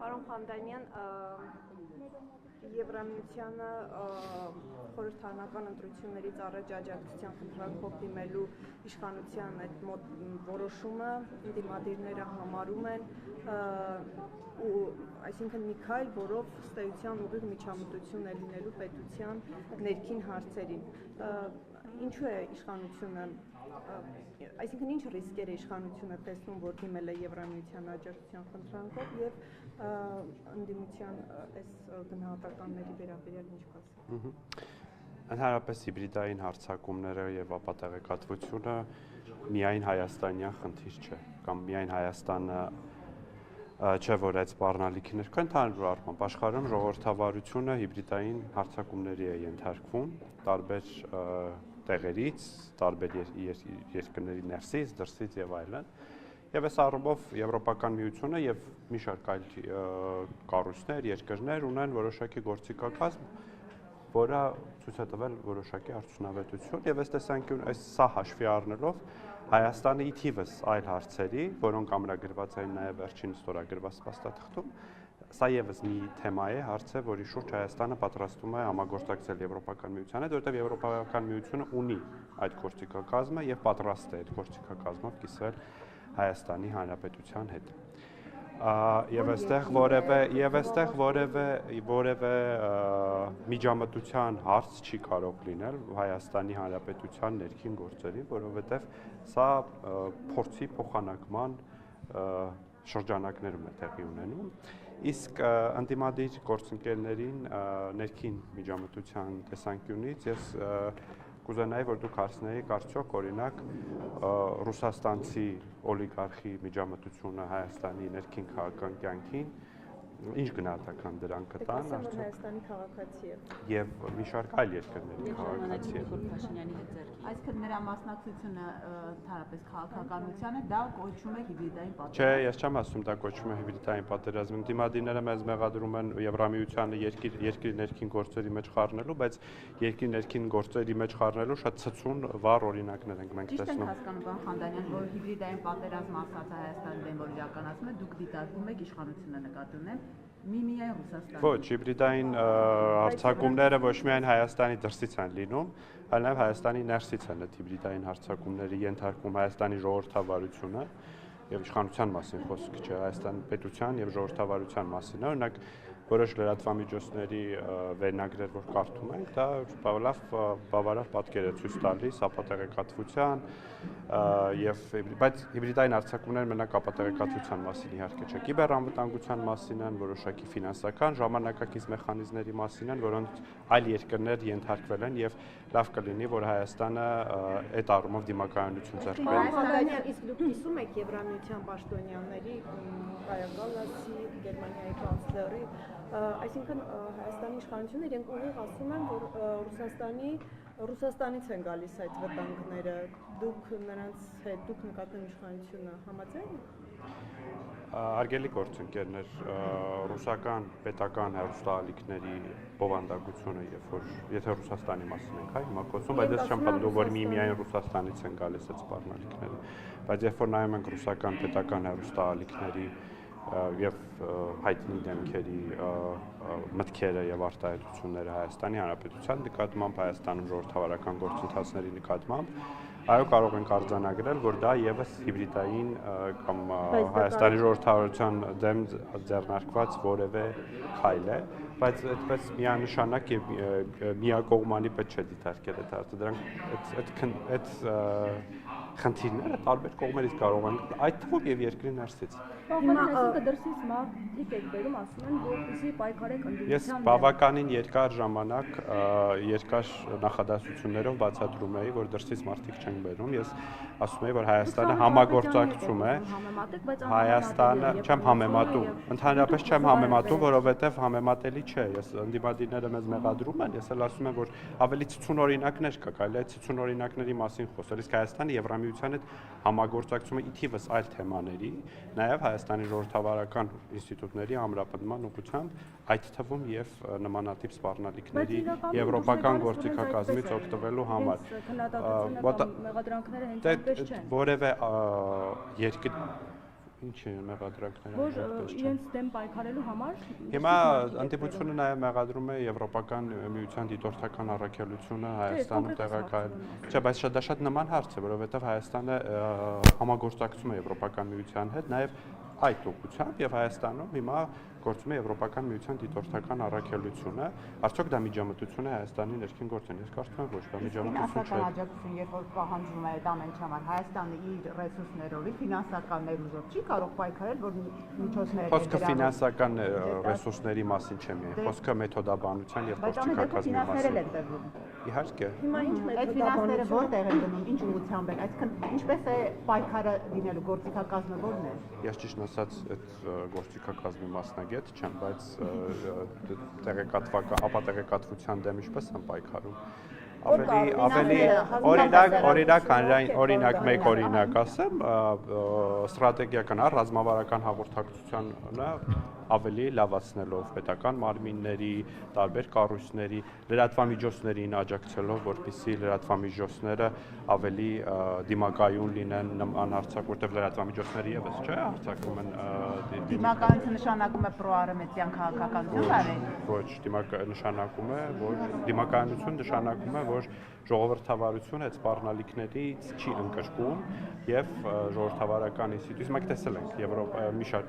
Պարոն Խանդանյան, Եվրամիությանը խորհրդարանական ընտրություններից առաջ աջակցության խնդրանքով դիմելու իշխանության այդ որոշումը դիմադիրները համարում են ու այսինքն մի քայլ, որով ստեյության ուղիղ միջամտություն է լինելու պետության ներքին հարցերին։ Ինչու է իշխանությունը, այսինքն ինչ ռիսկեր է իշխանությունը տեսնում, որ դիմել է Եվրամիության աջակցության խնդրանքով եւ ընդդիմության այս գնահատականների վերաբերյալ ինչ կասեք։ Ընդհանրապես հիբրիդային հարձակումները եւ ապատեղեկատվությունը միայն հայաստանյան խնդիր չէ, կամ միայն Հայաստանը չէ, որ այդ սպառնալիքներ կան, ընդհանուր առմամբ աշխարհում ժողովրդավարությունը հիբրիդային հարձակումների է ենթարկվում տարբեր տեղերից, տարբեր երկրների ներսից, դրսից եւ այլն։ Եվ այս առումով Եվրոպական միությունը եւ մի շարք այլ կառույցներ, երկրներ ունեն որոշակի գործիքակազմ, որը ցույց է տվել որոշակի արդյունավետություն եւ այս տեսանկյուն սա հաշվի առնելով Հայաստանը ի թիվս այլ հարցերի, որոնք ամրագրված են նաեւ վերջին ստորագրված փաստաթղթում, սա եւս մի թեմա է, հարց է, որի շուրջ Հայաստանը պատրաստվում է համագործակցել Եվրոպական միության հետ, որովհետեւ Եվրոպական միությունը ունի այդ գործիքակազմը եւ պատրաստ է այդ գործիքակազմով կիսվել Հայաստանի Հանրապետության հետ։ Եվ այստեղ որևէ միջամտության հարց չի կարող լինել Հայաստանի Հանրապետության ներքին գործերին, որովհետև սա փորձի փոխանակման շրջանակներում է տեղի ունենում։ Իսկ ընդդիմադիր գործընկերներին ներքին միջամտության տեսանկյունից ես կուզենայի, որ դուք հարցնեիք արդյոք օրինակ ռուսաստանցի օլիգարխի միջամտությունը Հայաստանի ներքին քաղաքական կյանքին ինչ գնահատական դրան կտան Հայաստանի քաղաքացի է եւ մի շարք այլ երկրների քաղաքացի է այսինքն նրա մասնակցությունը ընդհանրապես քաղաքականությանը դա կոչվում է հիբրիդային պատերազմ Չէ, ես չեմ ասում դա կոչվում է հիբրիդային պատերազմ դիմադիրները մեզ մեղադրում են Եվրամիությանը երկրի ներքին գործերի մեջ խառնելու, բայց երկրի ներքին գործերի մեջ խառնելու շատ ցցուն վառ օրինակներ ենք մենք տեսնում։ Ճիշտ եք հասկանում, պարոն Խանդանյան, որ հիբրիդային պատերազմ ասած Հայաստանի դեմ որ իրականացում է, դուք դիտարկում եք իշխանությունը նկատի ունեն միայն Ռուսաստանի։ Ոչ, հիբրիդային հարձակումները ոչ միայն Հայաստանի դրսից են լինում, այլ նաև Հայաստանի ներսից են այդ հիբրիդային հարձակումների ենթարկվում Հայաստանի ժողովրդավարությունը եւ իշխանության մասին խոսքը չէ, Հայաստանի պետության եւ ժողովրդավարության մասին է, օրինակ որոշ լրատվամիջոցների վերնագրեր, որ կարդում ենք, դա բավարար պատկեր է ցույց տալիս ապատեղեկատվության բայց հիբրիդային հարձակումները մենակ ապատեղեկատվության մասին իհարկե չէ, կիբերանվտանգության մասին են, որոշակի ֆինանսական ժամանակակից մեխանիզմների մասին են, որոնց այլ երկրներ ենթարկվել են եւ լավ կլինի, որ Հայաստանը այդ առումով դիմակայունություն ձեռք բերի։ Իսկ դուք կիսում եք Եվրամիության պաշտոնյաների Կայա Կալասի, Գերմանիայի կանցլերի Այսինքն Հայաստանի իշխանությունը իրենք ուղիղ ասում են, որ Ռուսաստանից են գալիս այդ վտանգները, դուք նրանց հետ, դուք նկատում իշխանությունը համաձայն եք։ Արգելի գործընկերներ, ռուսական պետական հեռուստաալիքների բովանդակությունը, եթե Ռուսաստանի մասին ենք հիմա խոսում, բայց ես չեմ պատմում, որ միայն Ռուսաստանից են գալիս այդ սպառնալիքները, բայց երբ որ նայում ենք ռուսական պետական հեռուստաալիքների եւ հայտնի դեմքերի մտքերը եւ արտահայտությունները Հայաստանի Հանրապետության նկատմամբ, Հայաստանում ժողովրդավարական գործընթացների նկատմամբ, այո կարող ենք արձանագրել, որ դա եւս հիբրիդային կամ Հայաստանի ժողովրդավարության դեմ ձեռնարկված որևէ քայլ է, բայց այդպես միանշանակ եւ միակողմանի պետք չէ դիտարկել այդ հարցը, դրանք այդ խնդիրները տարբեր կողմերից կարող են այդ թվում եւ երկրի ներսից։ Հիմա դրսից մարդիկ եք բերում, ասում են, որպեսզի պայքարեք ընդդիմության։ Ես բավականին երկար ժամանակ երկար նախադասություններով բացատրում էի, որ դրսից մարդիկ չեն բերում, ես ասում էի, որ Հայաստանը համագործակցում է, Հայաստանը չեմ համեմատում, ընդհանրապես չեմ համեմատում, որովհետև համեմատելի չէ, ես ընդդիմադիրները մեզ մեղադրում են, ես էլ ասում եմ, որ ավելի ցցուն օրինակներ կա, կարելի է ցցուն օրինակների մասին խոսել, իսկ Հայաստանը Եվրոպական միության հետ համագործակցումը ի թիվս այլ թեմաների, նաև Հայաստանի ժողովրդավարական ինստիտուտների ամրապնդման ուղղությամբ, այդ թվում եւ նմանատիպ սպառնալիքների եվրոպական գործիքակազմից օգտվելու համար։ Մեղադրանքները հենց այդպես չեն։ Որևէ երկիր ինչ է մեղադրանքները որ իրենց դեմ պայքարելու համար հիմա ընդդիմությունը նաև մեղադրում է Եվրոպական միության դիտորդական առաքելությունը Հայաստանում տեղակայել։ Չէ, բայց դա շատ նման հարց է, որովհետև Հայաստանը համագործակցում է Եվրոպական միության հետ նաև այդ ուղղությամբ եւ Հայաստանում հիմա գործում է Եվրոպական միության դիտորդական առաքելությունը, արդյոք դա միջամտություն է Հայաստանի ներքին գործին։ Ես կարծում եմ ոչ, դա միջամտություն չէ։ Աջակցություն, երբ որ պահանջվում է այդ ամեն չամար, Հայաստանը իր ռեսուրսներով, ֆինանսական ներուժով չի կարող պայքարել, որ միջոցները Խոսքը ֆինանսական ռեսուրսների մասին չէ միայն, խոսքը մեթոդաբանության եւ գործիքակազմի մասին։ Իհարկե։ Հիմա ինչ այդ ֆինանսները որտեղ են գնում, ինչ ուղղությամբ են, այսինքն ինչպես է պայքարը լինելու, գործիքակազմը որն է։ Ես ճիշտ ասած այդ գործիքակազմի մասնագետ չեմ, բայց տեղեկատվության դեմ ինչպես են պայքարում։ Ավելի օրինակ մեկ օրինակ ասեմ, ստրատեգիական ռազմավարական հաղորդակցությանը ավելի լավացնելով պետական մարմինների, տարբեր կառույցների, լրատվամիջոցներին աջակցելով, որպեսզի լրատվամիջոցները ավելի դիմակայուն լինեն անհարցակ, որտեղ լրատվամիջոցները եւս չէ, հարձակվում են դիմակայությունը նշանակում է պրոարմենտյան քաղաքականություն, ոչ, նշանակում է, որ դիմակայություն նշանակում է, որ ժողովրդավարությունը այդ սպառնալիքներից չի ընկճվում եւ ժողովրդավարական ինստիտուտ, մենք տեսել ենք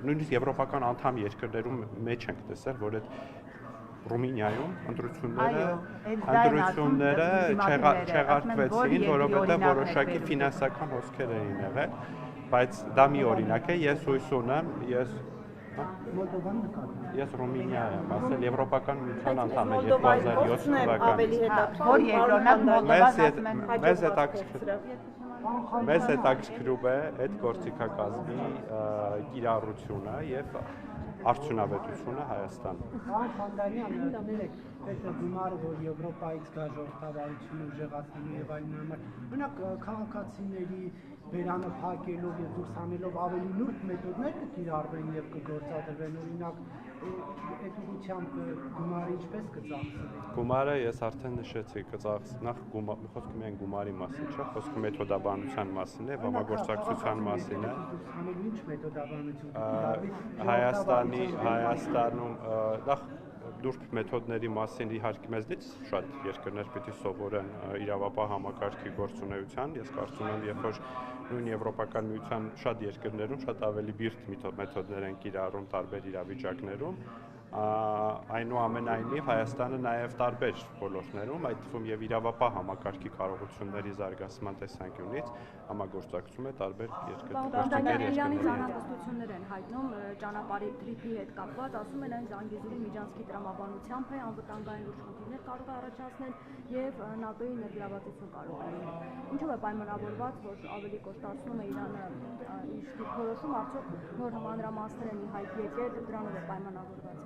նույնիսկ եվրոպական անդամ երկրներում մեջ ենք տեսել, որ այդ Ռումինիայում ընտրությունները չեղարկվեցին, որովհետեւ որոշակի ֆինանսական հոսքեր էին եղել, բայց դա մի օրինակ է, ես հույս ունեմ, Ես Ռումինիա եմ, ասել Եվրոպական միության անդամ եմ 2007 թվականից։ Մեզ հետաքրքրում է այդ գործիքակազմի կիրառությունը եւ արդյունավետությունը Հայաստանում։ Այդ գումարը, որ Եվրոպայից գա ժողովրդավարությունը ուժեղացնելու եւ այլն համար, մենակ քաղաքացիների վերանը փակելով եւ դուրս հանելով ավելի նուրբ մեթոդներ կկիրառվեն եւ կգործադրվեն, օրինակ այդ ուղղությամբ գումարը ինչպես կծախսվի։ Գումարը ես արդեն նշեցի, կծախսնախ խոսքը միայն գումարի մասին չէ, խոսքը մեթոդաբանության մասին է, համագործակցության մասին է։ Հանելու ինչ մեթոդաբանություն Հայաստանում նախ դուրբ մեթոդների մասին իհարկե մեզնից շատ երկրներ պիտի սովորեն իրավապահ համակարգի գործունեության, ես կարծում եմ, երբ որ նույն Եվրոպական միության շատ երկրներում շատ ավելի բիրտ մեթոդներ են կիրառում տարբեր իրավիճակներում, այնուամենայնիվ Հայաստանը նաև տարբեր ոլորտներում, այդ թվում եւ իրավապահ համակարգի կարողությունների զարգացման տեսանկյունից համագործակցում է տարբեր երկրների անհանգստություններ են հայտնում ճանապարհի թրիփի հետ կապված, ասում են այն Զանգեզուրի միջանցքի տրամաբանությամբ է, անվտանգային լուրջ խնդիրներ կարող է առաջացնել եւ ՆԱՏՕ-ի ներգրավվածություն կարող է լինել։ Ինչով է պայմանավորված, որ ավելի կոստացնում է Իրանը իր դիրքորոշում, արդյոք նոր մանրամասներ են ի հայտ եկել, դրանով է պայմանավորված։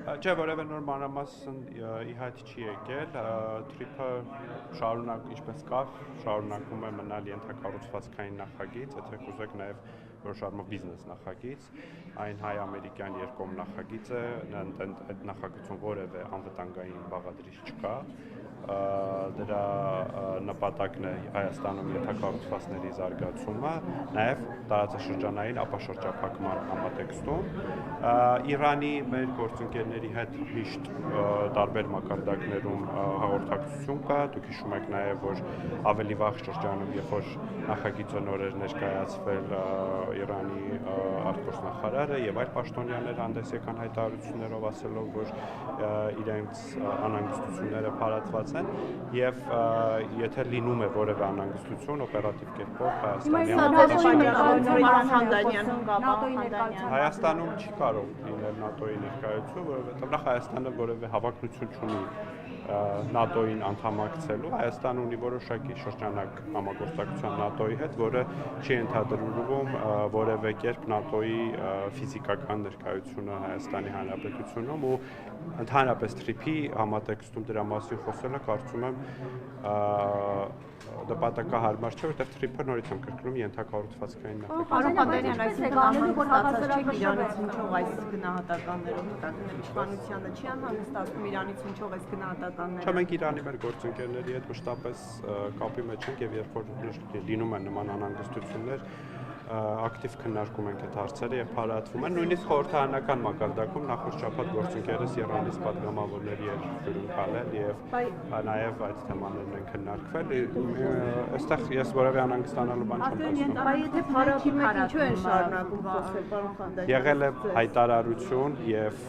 Չէ, որևէ նոր մանրամասն ի հայտ չի եկել, թրիփը ինչպես կար, շարունակում է մնալ ենթակառուցվածքային նախագիծ, եթե կուզեք նաև որոշ առումով բիզնես նախագիծ, այն հայ-ամերիկյան երկկողմ նախագիծ է, այդ նախագծում որևէ անվտանգային բաղադրիչ չկա, դրա նպատակն է Հայաստանում ենթակառուցվածքների զարգացումը, նաև տարածաշրջանային ապաշրջափակման համատեքստում։ Իրանի մեր գործընկերների հետ միշտ տարբեր մակարդակներում հաղորդակցություն կա, դուք հիշում եք նաև, որ ավելի վաղ շրջանում, երբ որ նախագիծը նոր էր ներկայացվել Իրանի արտգործնախարարը եւ այլ պաշտոնյաներ հանդես եկան հայտարարություններով ասելով, որ իրենց անհանգստությունները փարատված են եւ եթե լինում է որևէ անհանգստություն օպերատիվ կերպով Հայաստանում չի կարող լինել ՆԱՏՕ-ի ներկայություն, որովհետեւ նախ Հայաստանը որևէ հավակնություն չունի ՆԱՏՕ-ին անդամակցելու, Հայաստանը ունի որոշակի շրջանակ համագործակցության ՆԱՏՕ-ի հետ, որը չի ենթադրվում որևէ կերպ ՆԱՏՕ-ի ֆիզիկական ներկայությունը Հայաստանի Հանրապետությունում ու ընդհանրապես թրիփի համատեքստում դրա մասին խոսելը կարծում եմ նպատակահարմար չէ, որտեղ թրիփը նորից եմ կրկնում ենթակառուցվածքային նախագիծ։ Պարոն Խանջանյան, այսինքն անհանգստացած չի իրանից հնչող այս գնահատականներով մտածում իշխանությանը չի անհանգստացնում իրանից հնչող այս գնահատականները։ Չէ, մենք Իրանի մեր գործընկերների հետ մշտապես կապի մեջ ենք եւ երբ որ լինում են նման անհանգստություններ, ակտիվ քննարկում ենք այդ հարցերը եւ փարատվում են նույնիսկ խորհրդարանական մակարդակում նախորդ շաբաթ գործընկերս Իրանից պատգամավորների էր հյուրընկալել եւ նաեւ այդ թեմաներն են քննարկվել այստեղ ես որևէ անհանգստանալու բան չեմ տեսնում բայց եթե փարատում եք ինչու են շարունակում խոսել պարոն Խանջանյան եղել է հայտարարություն եւ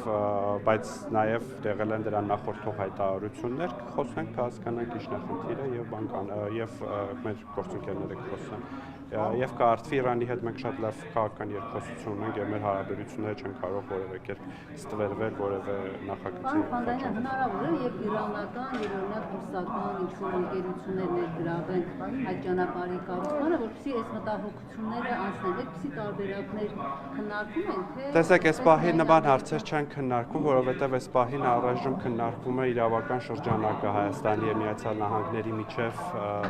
բայց նաեւ եղել են դրան նախորդող հայտարարություններ խոսենք կհասկանանք ինչն է խնդիրը եւ բանկան եւ մեր գործընկերները կխոսեն եւ կհարցվի Իրանի հետ մենք շատ լավ քաղաքական երկխոսություն ունենք եւ մեր հարաբերությունները չեն կարող որևէ կերպ ստվերվել որևէ նախագծի։ Խանջանյան, հնարավոր է եւ իրանական եւ օրինակ ռուսական ինչ-որ ընկերություններ ներգրավեն այդ ճանապարհի կառուցմանը, որպեսզի այս մտահոգությունները անցնեն, այդպիսի տարբերակներ քննարկում են, թե Տեսեք, այս պահին նման հարցեր չեն քննարկում, որովհետեւ այս պահին առայժմ քննարկվում է իրավական շրջանակը Հայաստանի եւ Միացյալ Նահանգների միջև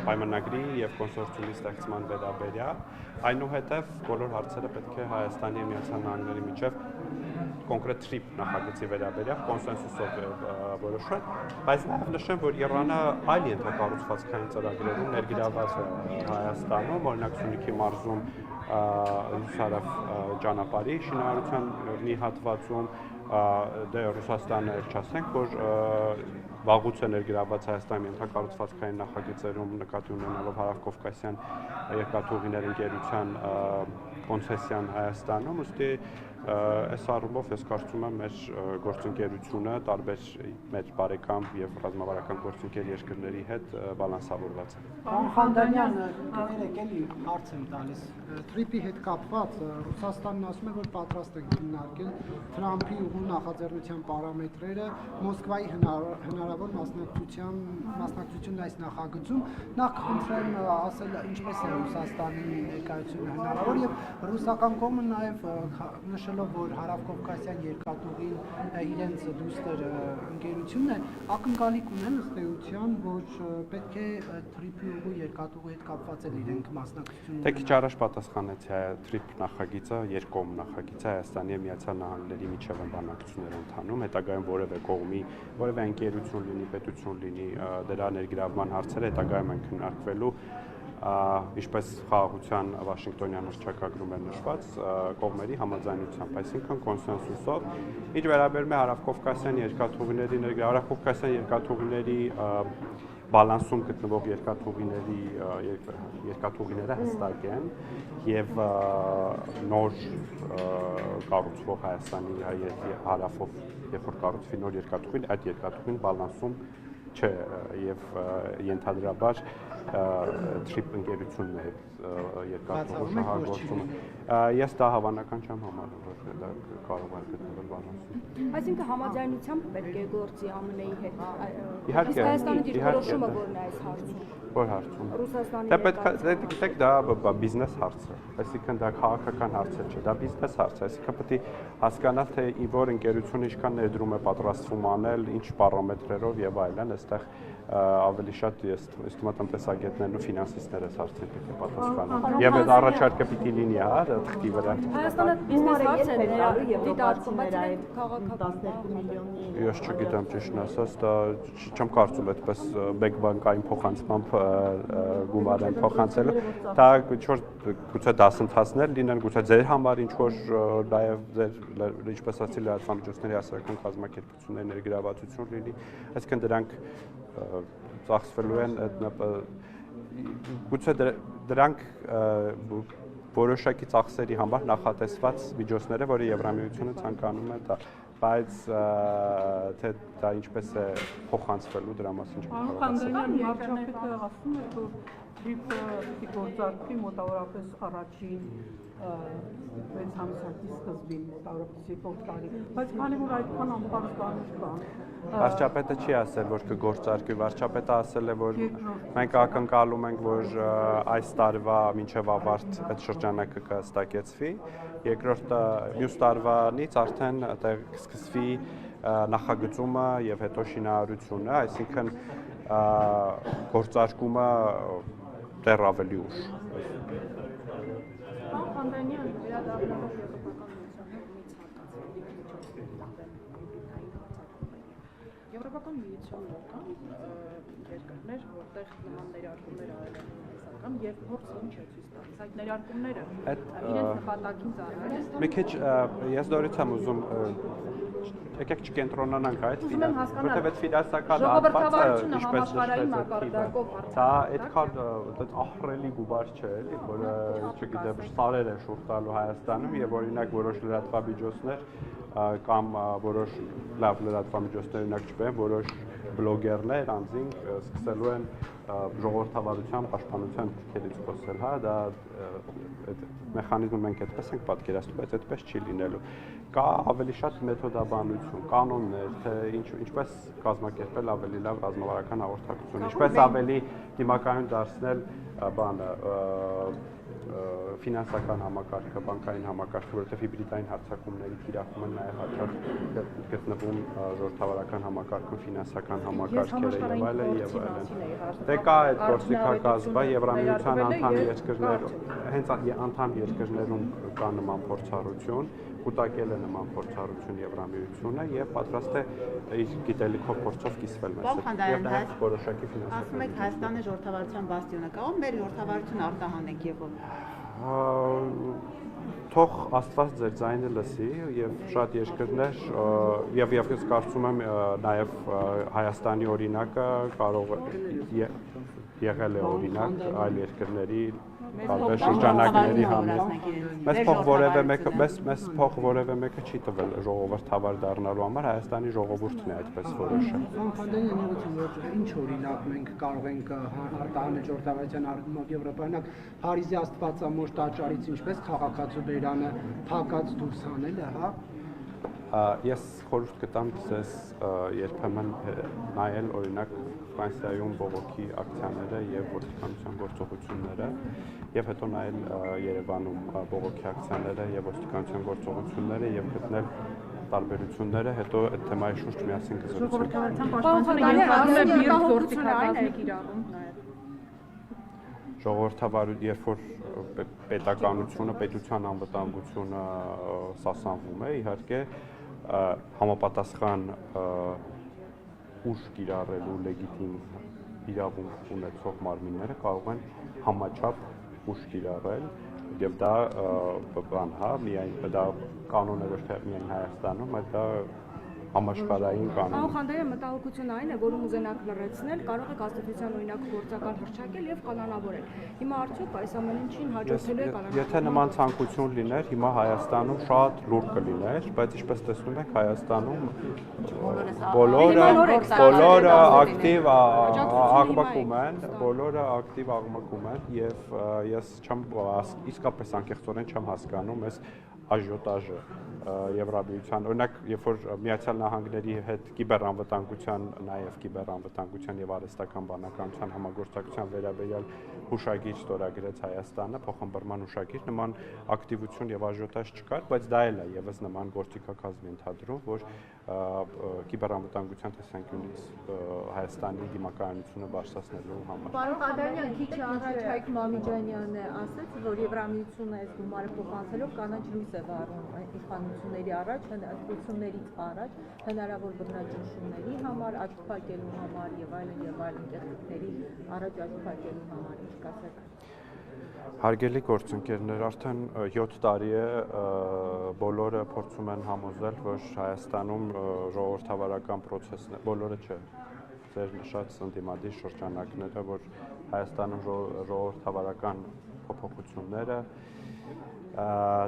պայմանագրի եւ կոնսորցիումի ստեղծման վերաբերյալ Այնուհետև բոլոր հարցերը պետք է Հայաստանի եւ Միացյալ Նահանգների միջև կոնկրետ թրիփ նախագծի վերաբերյալ կոնսենսուսով որոշվել, բայց նաև նշեմ, որ Իրանը այլ ենթակառուցվածքային ծրագրերում ներգրավված է Հայաստանում, օրինակ Սյունիքի մարզում Լուսարավ ճանապարհի շինարարության մի հատվածում դե Ռուսաստանը չասենք, որ վաղուց է ներգրավված Հայաստանի ենթակառուցվածքային նախագծերում նկատի ունենալով Հարավկովկասյան երկաթուղիներ ընկերության կոնցեսիան Հայաստանում, ուստի այս առումով ես կարծում եմ մեր գործընկերությունը տարբեր մեր բարեկամ եւ ռազմավարական գործընկեր երկրների հետ բալանսավորված է։ Պարոն Խանջանյան, կներեք, էլի հարց եմ տալիս։ Թրիփի հետ կապված Ռուսաստանն ասում է, որ պատրաստ է քննարկել Թրամփի ուղու նախաձեռնության պարամետրերը Մոսկվայի հնարավոր մասնակցությունն այս նախագծում։ Նախ խնդրեմ ասել ինչպես է Ռուսաստանի ներկայությունը հնարավոր եւ ռուսական կողմը նաեւ նշելով, որ Հարավկովկասյան երկաթուղին իրենց դուստր ընկերությունն է, ակնկալիք ունեն ըստ էության, որ պետք է թրիփի ուղու երկաթուղի հետ կապված էլ իրենք մասնակցություն ունենան։ Դե քիչ առաջ պատասխանեցի թրիփ նախագիծը երկկողմ նախագիծ է Հայաստանի եւ Միացյալ Նահանգների միջև բանակցություններ ընթանում, հետագայում որևէ կողմի, որևէ ընկերություն լինի, պետություն լինի, դրա ներգրավման հարցերը հետագայում են քննարկվելու ինչպես խաղաղության Վաշինգտոնյան հռչակագրում է նշված կողմերի համաձայնությամբ, այսինքն կոնսենսուսով։ Ինչ վերաբերում է Հարավկովկասյան երկաթուղիների Հարավկովկասյան երկաթուղիների բալանսում գտնվող երկաթուղիները հստակ են եւ նոր կառուցվող Հայաստանի հարավով երբ որ կառուցվի նոր երկաթուղին, այդ երկաթուղին բալանսում չէ եւ ենթադրաբար թրիփ ընկերությունն է երկաթուղու շահագործումը։ Ես դա հավանական չեմ համարում, որ դա կարող է գտնվել բալանսում։ Այսինքն համաձայնությամբ պետք է գործի ԱՄՆ-ի հետ։ Իհարկե, Հայաստանի դիրքորոշումը որն է այս հարցում։ Որ հարցում։ Ռուսաստանի Դա պետք է գիտեք դա բիզնես հարց է, այսինքն դա քաղաքական հարց չէ, դա բիզնես հարց է, այսինքն պետք է հասկանալ թե որ ընկերությունը ինչքան ներդրում է պատրաստվում անել, ինչ պարամետրերով եւ այլն, այստեղ ավելի շատ տնտեսագետներն ու ֆինանսիստները հարցին պետք է պատասխանեն։ Եվ այդ առաջարկը պիտի լինի, հա, թղթի վրա։ Հայաստանը բիզնես հարց է դիտարկում, բայց քաղաքական 12 միլիոնի Ես չգիտեմ ճիշտն ասած, դա չեմ կարծում այդպես մեկ բանկային փոխանցմամբ գումար են փոխանցել։ Դա գուցե դասընթացներ լինեն, գուցե ձեր համար ինչ որ նաև ձեր ինչպես ասացի լրատվամիջոցների հասարակական կազմակերպությունների ներգրավվածություն լինի, այսինքն դրանք ծախսվելու են գուցե դրանք որոշակի ծախսերի համար նախատեսված միջոցները, որը Եվրամիությունը ցանկանում է տալ, բայց թե դա ինչպես է փոխանցվելու դրա մասին չեմ կարող ասել։ Խանջանյան վարչապետը ասում է, որ թրիփը պիտի գործարկվի մոտավորապես առաջին 6 ամսակի սկզբին, մոտավորապես երկու տարի, բայց քանի որ այդքան անպարզ բաներ կան։ Վարչապետը չի ասել, որ կգործարկվի, վարչապետը ասել է, որ մենք ակնկալում ենք, որ այս տարվա մինչև ավարտ այդ շրջանակը կհստակեցվի, երկրորդ մյուս տարվանից արդեն կսկսվի նախագծումը եւ հետո շինարարությունը, այսինքն գործարկումը դեռ ավելի ուշ։ Խանդանյան վերադառնալով Եվրոպական միությունում կան երկրներ, որտեղ նման ներարկումներ արել են կամ եւ փորձը ինչ է ցույց տալիս այդ ներարկումները իրենց նպատակին ծառայել են։ Մի քիչ ես դորից եմ ուզում եկեք չկենտրոնանանք այդ որտեղ այդ ֆինանսական հատվածը ինչպես համաշխարհային մակարդակով դա այդքան ահռելի գուբար չէ, էլի, որ չգիտեմ, սարեր են շուրջ տալու Հայաստանում եւ օրինակ որոշ լրատվամիջոցներ կամ որոշ լավ լրատվամիջոցներ օրինակ չբեն, որոշ բլոգերներ անձինք սկսելու են ժողովրդավարության պաշտպանության թուրքերից խոսել, հա, դա այդ մեխանիզմը մենք այդպես ենք պատկերացնում, բայց այդպես չի լինելու։ Կա ավելի շատ մեթոդաբանություն, կանոններ, թե ինչպես կազմակերպել ավելի լավ ռազմավարական հաղորդակցություն, ինչպես ավելի դիմակայուն դարձնել բանը ֆինանսական համակարգը, բանկային համակարգը, որովհետև հիբրիդային հարձակումների թիրախումը նաև հաճախ գտնվում ժողովրդավարական համակարգում, ֆինանսական համակարգերը եւ այլն եւ այլն։ Դե կա այդ գործիքակազմը Եվրամիության անդամ երկրներ, հենց անդամ երկրներում կա նման փորձառություն, կուտակել է նման փորձառություն Եվրամիությունը եւ պատրաստ է իր գիտելիքով փորձով կիսվել մեզ հետ։ Եվ նաեւ որոշակի ֆինանսական։ Ասում եք Հայաստանը ժողովրդավարության բաստիոն է, կարող մեր ժողովրդավարությունը արտահանենք եւ թող Աստված ձեր ձայնը լսի եւ շատ երկրներ եւ ես կարծում եմ նաեւ Հայաստանի օրինակը կարող եղել է օրինակ այլ երկրների տարբեր շրջանակների համար։ Մեզ փող որևէ մեկը չի տվել ժողովրդավար դառնալու համար, Հայաստանի ժողովուրդն է այդպես որոշել։ Ինչ օրինակ մենք կարող ենք արտահանել ժողովրդավարության առումով Եվրոպայինակ Փարիզի Աստվածամոր տաճարից ինչպես քաղաքացու բերանը փակած դուրս հանելը, հա։ Ես խորհուրդ կտամ ձեզ երբեմն նայել օրինակ Ֆրանսիայում բողոքի ակցիաները եւ ոստիկանության գործողությունները եւ հետո նայել Երևանում բողոքի ակցիաները եւ ոստիկանության գործողությունները եւ գտնել տարբերությունները, հետո այդ թեմայի շուրջ միասին կզրուցենք։ Ժողովրդավարության պաշտպանությունը երբեմն մի գործիքակազմի կիրառում նաեւ։ Ժողովրդավարություն, երբ որ պետականությունը, պետության անվտանգությունը սասանվում է, իհարկե համապատասխան ուժ կիրառելու լեգիտիմ իրավունք ունեցող մարմինները կարող են համաչափ ուժ կիրառել եւ դա բան, հա, միայն դա կանոն է ոչ թե միայն Հայաստանում, այլ դա համաշխարհային կանոն։ Խանդայը մտահոգությունը այն է, որում ուզենաք լրացնել, կարող եք աստվածության օրինակ գործակալ հրճակել եւ կանոնավորել։ Հիմա արդյոք այս ամեն ինչին հաջորդելու է կանոնավորել։ Եթե նման ցանկություն լիներ, հիմա Հայաստանում շատ լուրջ կլիներ, բայց ինչպես տեսնում եք, Հայաստանում բոլորը ակտիվ աղմկում են, եւ ես չեմ իսկապես անկեղծորեն չեմ հասկանում այս աժիոտաժը Եվրամիության, օրինակ, երբ որ Միացյալ Նահանգների հետ կիբերանվտանգության, նաև կիբերանվտանգության եւ արհեստական բանականության համագործակցության վերաբերյալ հուշագիր ստորագրեց Հայաստանը, փոխհմբռնման հուշագիր, նման ակտիվություն եւ աժիոտաժ չկար, բայց դա էլ է եւս նման գործիքակազմ ընդհանրում, որ կիբերանվտանգության տեսանկյունից Հայաստանի դիմակայունությունը բարձրացնելու համար։ Պարոն Ադրանյան, քիչ առաջ Հայկ Մամիջանյանը ասաց, որ Եվրամիությունը այս գումարը փոխանցելով կանաչ լույս է վառում իշխանությունների առաջ, հնարավորություններից առաջ, հնարավոր բռնաճնշումների համար, աճփակելու համար եւ այլն կեղծիքների առաջ աճփակելու համար, ինչ կասեք։ Հարգելի գործընկերներ, արդեն 7 տարի է բոլորը փորձում են համոզել, որ Հայաստանում ժողովրդավարական process-ն է, բոլորը չէ, ձեր նշած ընդդիմադիր շրջանակները, որ Հայաստանում ժողովրդավարական փոփոխությունները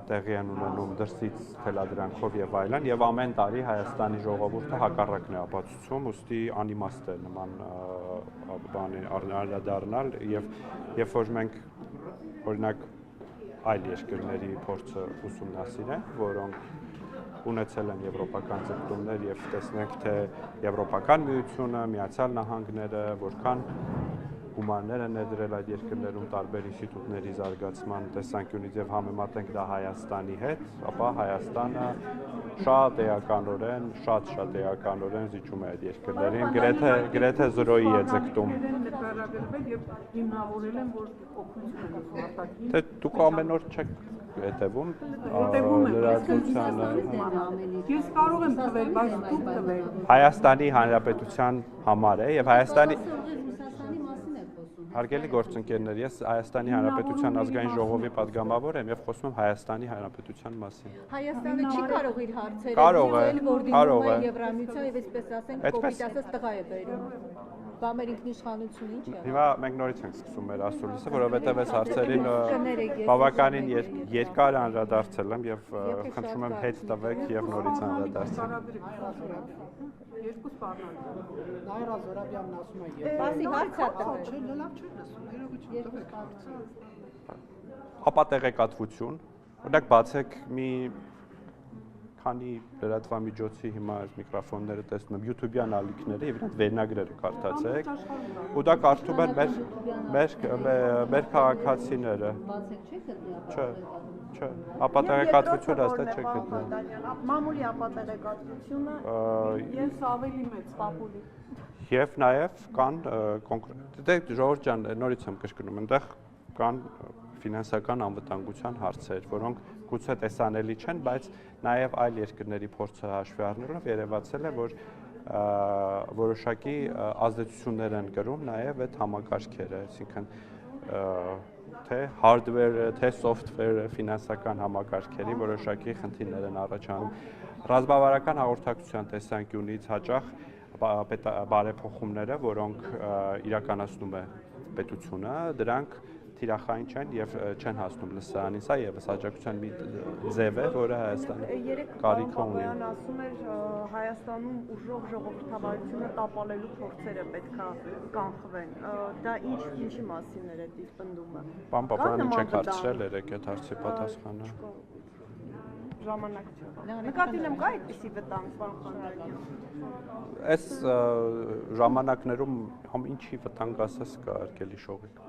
տեղի են ունենում դրսից թելադրանքով եւ այլն, եւ ամեն տարի Հայաստանի ժողովուրդը հակառակն է ապացուցում, ուստի անիմաստ է նման բանի անդրադառնալ եւ երբ որ մենք օրինակ այլ երկրների փորձը ուսումնասիրենք, որոնք ունեցել են եվրոպական ձգտումներ եւ տեսնենք թե Եվրոպական միությունը, Միացյալ Նահանգները որքան գումարներ են ներդրել այդ երկրներում տարբեր ինստիտուտների զարգացման տեսանկյունից եւ համեմատենք դա Հայաստանի հետ, ապա Հայաստանը շատ էականորեն զիջում է այդ երկրներին, գրեթե 0-ի է ձգտում։ Եւ հիմնավորել են, որ օգնություն են արտաքին։ Դե դուք ամեն օր չեք հետևում լրատվությանը։ Ես կարող եմ տվել, բայց դուք տվել։ Հայաստանի Հանրապետության համար է եւ Հայաստանի Ռուսաստանի մասին եք խոսում։ Հարգելի գործընկերներ, ես Հայաստանի Հանրապետության ազգային ժողովի падգամավոր եմ եւ խոսում եմ Հայաստանի Հանրապետության մասին։ Հայաստանը չի կարող իր հարցերը Կարող է, որ կարող է։ Եվրամիության եւ այսպես ասենք կոպիտ ասած տղա է բերում։ Բա մեր ինքնիշխանությունը ի՞նչ է։ Հիմա մենք նորից ենք սկսում մեր ասուլիսը, որովհետեւ այս հարցերին բավականին երկար անդրադարձել եմ եւ խնդրում եմ հետ տվեք եւ նորից անդրադարձեք։ Երկու սպառնալ։ Նայրա Զորաբյանն ասում է Բասի հարցը տվել։ Չէ, լավ չէ լսում, ներողություն տվեք։ Ապա տեղեկատվություն, օրինակ բացեք մի քանի լրատվամիջոցի հիմա այս միկրոֆոնները տեսնում եմ YouTube-յան ալիքները եւ իրանց վերնագրերը կարդացեք ու դա կարդում են մեր քաղաքացիները Բացեք չեք գտնի չէ ապա տեղեկատվությունը հաստատ չեք գտնի Մամուլի ապատեղեկատվությունը Ես ավելի մեծ պապուլի։ եւ նաեւ կան կոնկրետ դե Ժողովուրդ ջան նորից եմ կրկնում այնտեղ կան ֆինանսական անվտանգության հարցեր, որոնք գուցե տեսանելի չեն, բայց նաև այլ երկրների փորձը հաշվի առնելով երևացել է, որ որոշակի ազդեցություններ են կրում նաև այդ համակարգերը, այսինքն թե hardware-ը, թե software-ը, ֆինանսական համակարգերի որոշակի խնդիրներ են առաջանում։ Ռազմավարական հաղորդակցության տեսանկյունից հաճախ բարեփոխումները, որոնք իրականացնում է պետությունը, դրանք թիրախային չեն եւ չեն հասնում լսարանին, սա եւս աջակցության մի ձև է, որը Հայաստանը կարիք ունի։ ասում էր Հայաստանում ուժով ժողովրդավարությունը տապալելու փորձերը պետքա կանխվեն։ Դա ինչի մասին էր այդ պնդումը։ Պարոն Պապայանին չեք հարցրել երեք այդ հարցի պատասխանը։ Ժամանակ չէ։ Նկատել եմ կա այդպիսի վտանգ, պարոն Խանջարյան։ Այս ժամանակներում ինչի վտանգ ասես կա արկելի շողիկ։